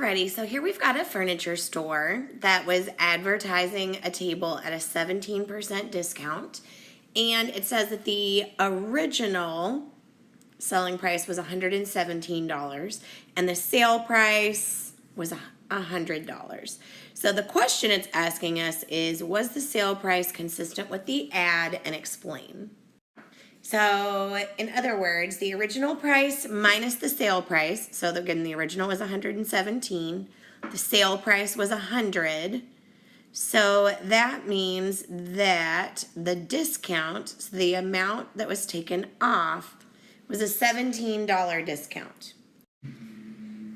Alrighty, so here we've got a furniture store that was advertising a table at a 17% discount, and it says that the original selling price was $117 and the sale price was $100. So the question it's asking us is, was the sale price consistent with the ad, and explain. So, in other words, the original price minus the sale price. So again, the original was $117. The sale price was $100. So that means that the discount, so the amount that was taken off, was a $17 discount.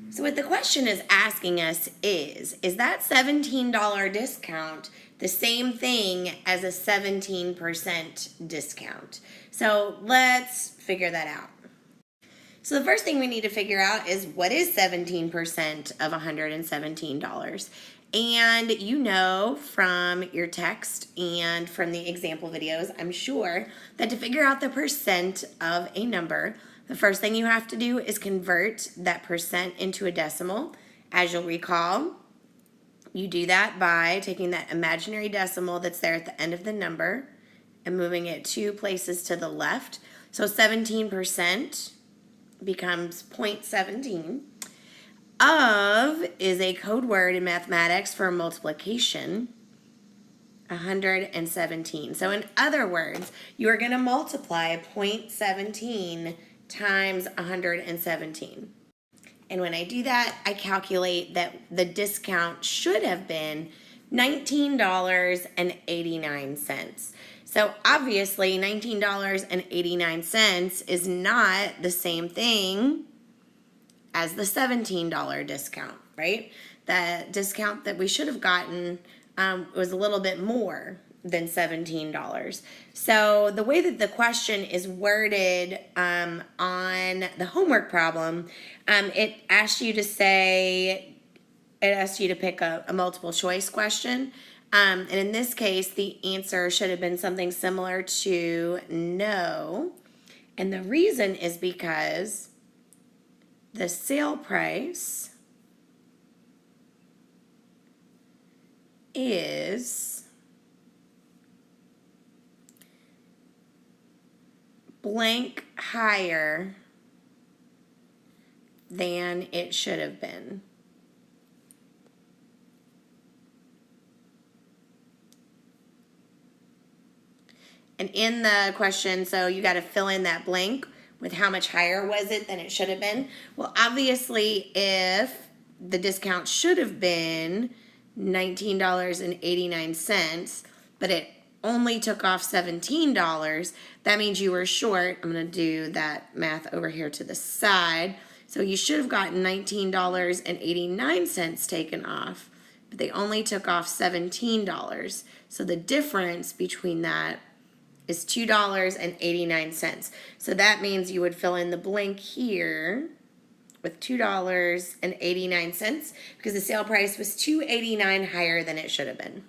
So what the question is asking us is that $17 discount the same thing as a 17% discount? So let's figure that out. So the first thing we need to figure out is, what is 17% of $117? And you know from your text and from the example videos, I'm sure, that to figure out the percent of a number, the first thing you have to do is convert that percent into a decimal. As you'll recall, you do that by taking that imaginary decimal that's there at the end of the number and moving it 2 places to the left. So 17% becomes 0.17. Of is a code word in mathematics for multiplication, 117. So in other words, you are going to multiply 0.17 times 117. And when I do that, I calculate that the discount should have been $19.89. So obviously $19.89 is not the same thing as the $17 discount, right? The discount that we should have gotten was a little bit more than $17. So the way that the question is worded on the homework problem, it asked you to pick a multiple choice question. And in this case, the answer should have been something similar to no. And the reason is because the sale price is blank higher than it should have been. And in the question, so you got to fill in that blank with how much higher was it than it should have been. Well, obviously, if the discount should have been $19.89, but it only took off $17, that means you were short. I'm going to do that math over here to the side. So you should have gotten $19.89 taken off, but they only took off $17. So the difference between that is $2.89. So that means you would fill in the blank here with $2.89 because the sale price was $2.89 higher than it should have been.